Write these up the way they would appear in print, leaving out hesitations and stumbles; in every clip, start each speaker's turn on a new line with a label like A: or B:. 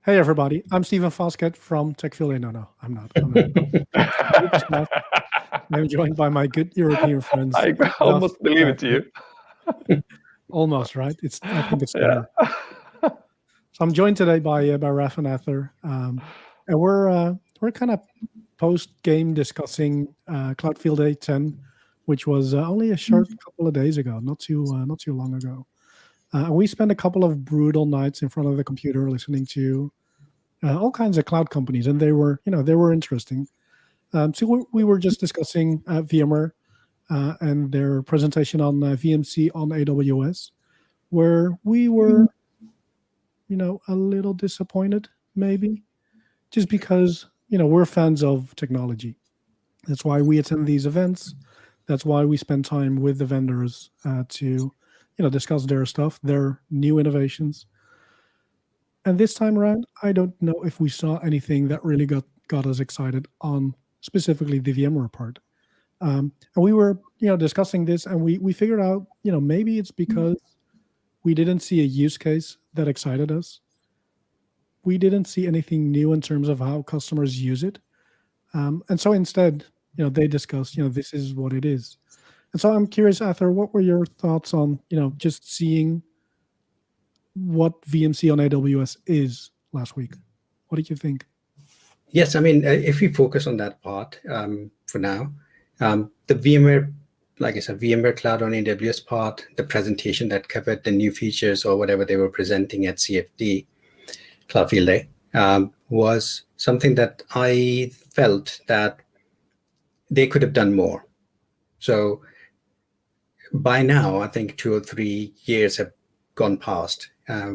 A: Hey everybody, I'm Stephen Foskett from TechFillet. No, I'm not. I'm joined by my good European friends.
B: I almost believe it to you.
A: Almost, right? I think it's
B: Yeah.
A: there. So I'm joined today by Raff and Ather, and we're kind of post game discussing Cloud Field Day 10, which was only a short couple of days ago, not too long ago. And we spent a couple of brutal nights in front of the computer listening to all kinds of cloud companies, and they were interesting. So we were just discussing VMware and their presentation on VMC on AWS, where we were, a little disappointed, maybe, just because we're fans of technology. That's why we attend these events. That's why we spend time with the vendors to, discuss their stuff, their new innovations. And this time around, I don't know if we saw anything that really got us excited on specifically the VMware part. And we were, discussing this, and we figured out, maybe it's because we didn't see a use case that excited us. We didn't see anything new in terms of how customers use it. And so instead, they discussed, this is what it is. And so I'm curious, Ather, what were your thoughts on, just seeing what VMC on AWS is last week? What did you think?
C: Yes, I mean, if we focus on that part for now, the VMware, like I said, VMware Cloud on AWS part, the presentation that covered the new features or whatever they were presenting at CFD, Cloud Field Day, was something that I felt that they could have done more. So by now, I think 2 or 3 years have gone past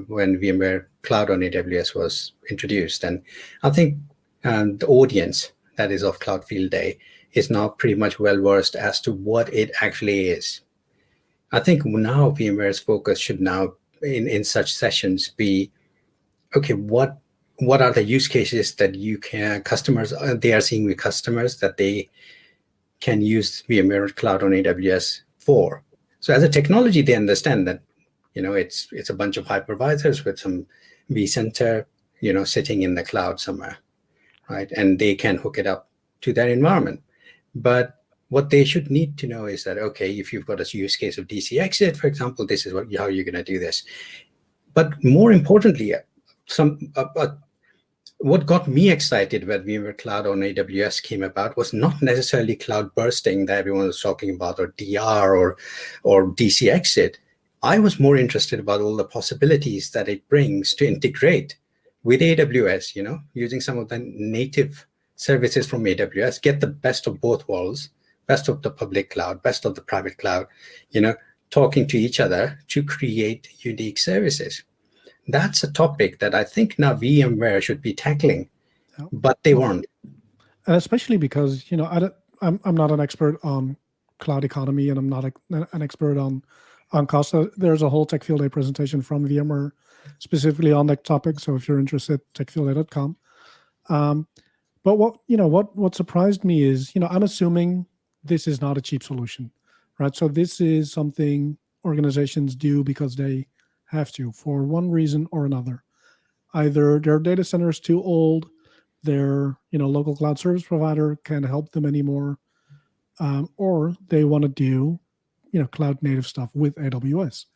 C: when VMware Cloud on AWS was introduced. And I think the audience that is of Cloud Field Day is now pretty much well-versed as to what it actually is. I think now VMware's focus should now, in such sessions, be, okay, what are the use cases that customers, they are seeing with customers that they can use VMware Cloud on AWS for. So as a technology, they understand that, it's a bunch of hypervisors with some vCenter, sitting in the cloud somewhere, right? And they can hook it up to their environment. But what they should need to know is that, okay, if you've got a use case of DC exit, for example, this is how you're going to do this. But more importantly, what got me excited when VMware Cloud on AWS came about was not necessarily cloud bursting that everyone was talking about, or DR or DC exit. I was more interested about all the possibilities that it brings to integrate with AWS, using some of the native services from AWS, get the best of both worlds, best of the public cloud, best of the private cloud, talking to each other to create unique services. That's a topic that I think now VMware should be tackling, but they weren't.
A: And especially because, I'm not an expert on cloud economy, and I'm not an expert on cost. So there's a whole Tech Field Day presentation from VMware specifically on that topic. So if you're interested, techfieldday.com. But what surprised me is, I'm assuming this is not a cheap solution, right? So this is something organizations do because they have to, for one reason or another. Either their data center is too old, their local cloud service provider can't help them anymore, or they want to do cloud native stuff with AWS.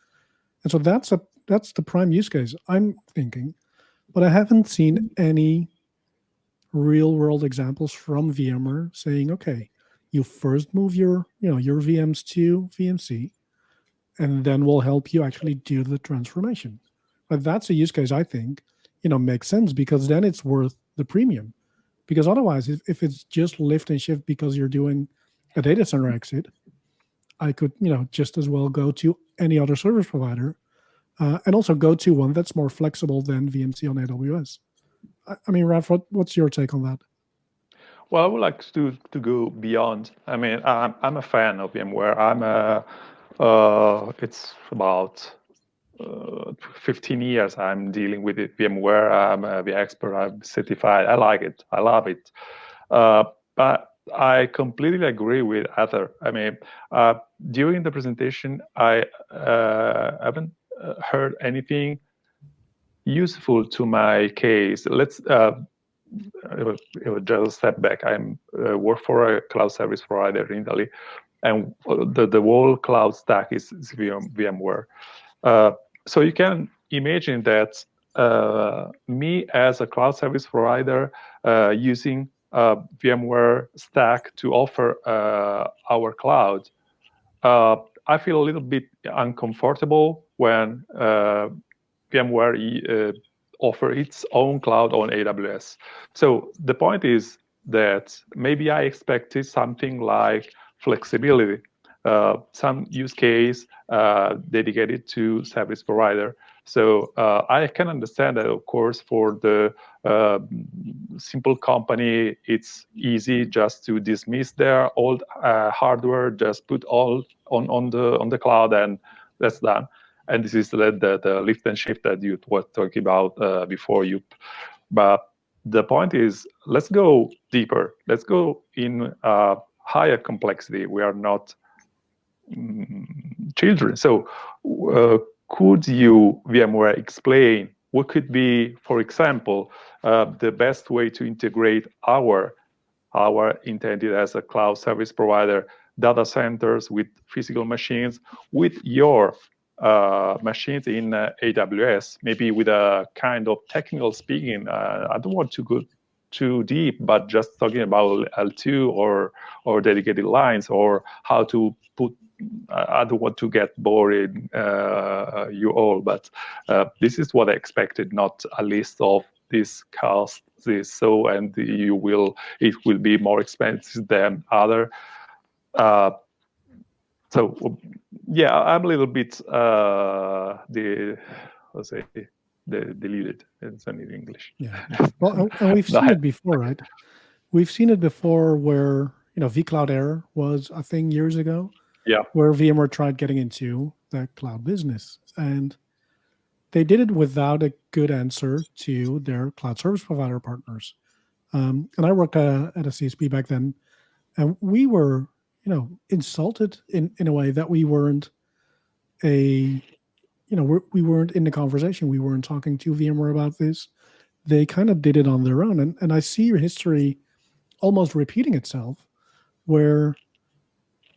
A: And so that's the prime use case, I'm thinking. But I haven't seen any real world examples from VMware saying, okay, you first move your VMs to VMC, and then we'll help you actually do the transformation. But that's a use case I think makes sense, because then it's worth the premium. Because otherwise, if it's just lift and shift because you're doing a data center exit, I could just as well go to any other service provider, and also go to one that's more flexible than VMC on AWS. I mean, Raff, what's your take on that?
B: Well, I would like to go beyond. I mean, I'm a fan of VMware. It's about 15 years I'm dealing with it. VMware, I'm the expert, I'm certified. I like it, I love it. But I completely agree with Ather. I mean, during the presentation, I haven't heard anything useful to my case. Let's just step back. I'm work for a cloud service provider in Italy, and the whole cloud stack is VMware. So you can imagine that me as a cloud service provider using VMware stack to offer our cloud. I feel a little bit uncomfortable when VMware offer its own cloud on AWS. So the point is that maybe I expected something like flexibility, some use case dedicated to service provider. So I can understand that, of course, for the simple company, it's easy just to dismiss their old hardware, just put all on the cloud, and that's done. And this is the lift and shift that you were talking about before, you. But the point is, let's go deeper. Let's go in higher complexity. We are not children. So could you, VMware, explain what could be, for example, the best way to integrate our intended as a cloud service provider data centers with physical machines with your machines in AWS, maybe with a kind of technical speaking. I don't want to go too deep, but just talking about L2 or dedicated lines, or how to put. I don't want to get boring you all, but this is what I expected, not a list of this cost this so, and it will be more expensive than other. So yeah, I'm a little bit deluded. It's in English.
A: Yeah. Well, and we've seen it before, right? We've seen it before where, vCloud Air was a thing years ago.
B: Yeah.
A: Where VMware tried getting into the cloud business, and they did it without a good answer to their cloud service provider partners. And I worked at a CSP back then, and we were, insulted in a way that we weren't we weren't in the conversation. We weren't talking to VMware about this. They kind of did it on their own. And I see your history almost repeating itself, where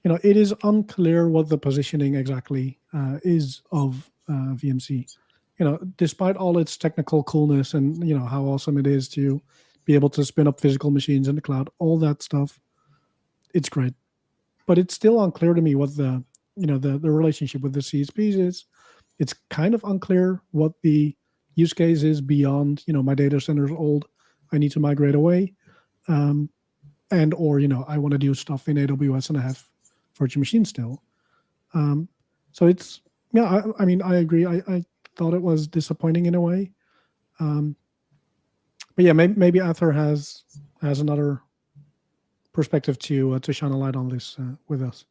A: it is unclear what the positioning exactly is of VMC. Despite all its technical coolness and how awesome it is to be able to spin up physical machines in the cloud, all that stuff, it's great. But it's still unclear to me what the relationship with the CSPs is. It's kind of unclear what the use case is beyond my data center's old. I need to migrate away, and or I want to do stuff in AWS and I have virtual machine still. So it's, I mean, I agree. I thought it was disappointing in a way. But yeah, maybe Ather has another perspective to shine a light on this with us.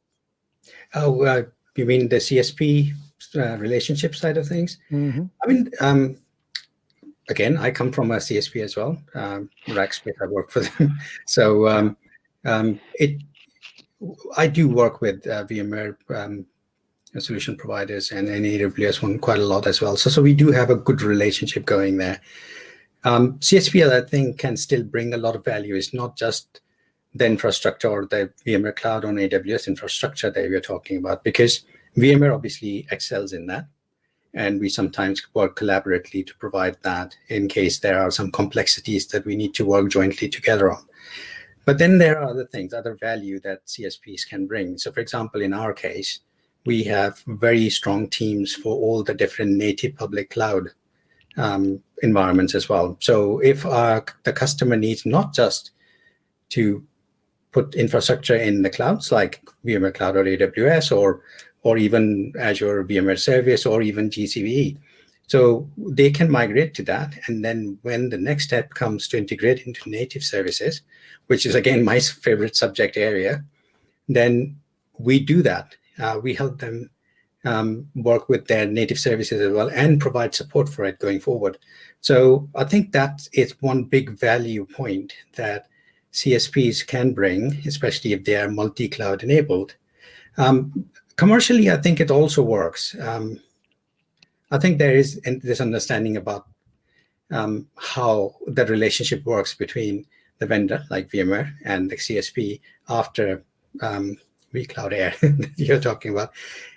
C: Oh, you mean the CSP relationship side of things?
A: Mm-hmm.
C: I mean, again, I come from a CSP as well. Rackspace, I work for them. So I do work with VMware solution providers and AWS one quite a lot as well. So we do have a good relationship going there. CSP, I think, can still bring a lot of value. It's not just the infrastructure or the VMware Cloud on AWS infrastructure that we're talking about, because VMware obviously excels in that. And we sometimes work collaboratively to provide that in case there are some complexities that we need to work jointly together on. But then there are other things, other value that CSPs can bring. So for example, in our case, we have very strong teams for all the different native public cloud environments as well. So if the customer needs not just to put infrastructure in the clouds like VMware Cloud or AWS or even Azure VMware Service or even GCVE, so they can migrate to that. And then when the next step comes to integrate into native services, which is again my favorite subject area, then we do that. We help them work with their native services as well and provide support for it going forward. So I think that is one big value point that CSPs can bring, especially if they are multi-cloud enabled. Commercially, I think it also works. I think there is this understanding about how the relationship works between the vendor, like VMware, and the CSP after vCloud Air that you're talking about.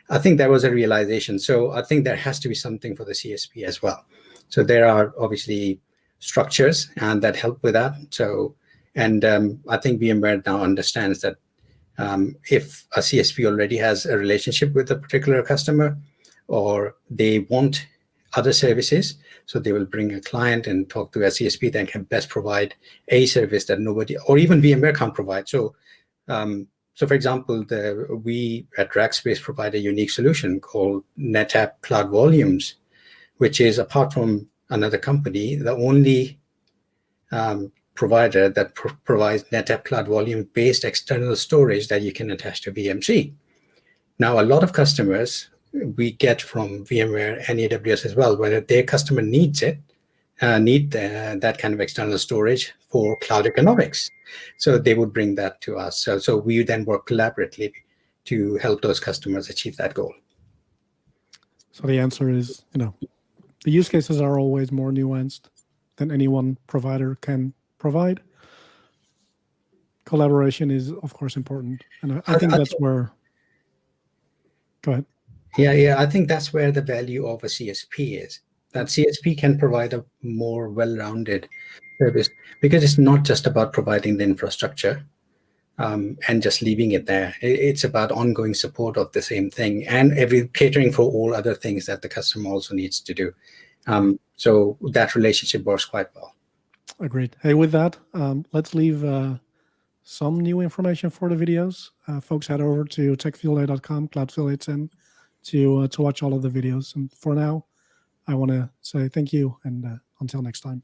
C: I think there was a realization. So I think there has to be something for the CSP as well. So there are obviously structures and that help with that. So, and I think VMware now understands that if a CSP already has a relationship with a particular customer, or they want other services, so they will bring a client and talk to a CSP that can best provide a service that nobody, or even VMware can't provide. So, so for example, we at Rackspace provide a unique solution called NetApp Cloud Volumes, which is, apart from another company, the only provider that provides NetApp Cloud Volume-based external storage that you can attach to VMC. Now, a lot of customers we get from VMware and AWS as well, whether their customer needs it, that kind of external storage for cloud economics. So they would bring that to us. So we then work collaboratively to help those customers achieve that goal.
A: So the answer is, the use cases are always more nuanced than any one provider can provide. Collaboration is, of course, important. And I think that's where... Go ahead.
C: Yeah, I think that's where the value of a CSP is. That CSP can provide a more well-rounded service, because it's not just about providing the infrastructure and just leaving it there. It's about ongoing support of the same thing and catering for all other things that the customer also needs to do. So that relationship works quite well.
A: Agreed. Hey, with that, let's leave some new information for the videos. Folks, head over to techfieldday.com, cloudfield810, to watch all of the videos. And for now, I want to say thank you, and until next time.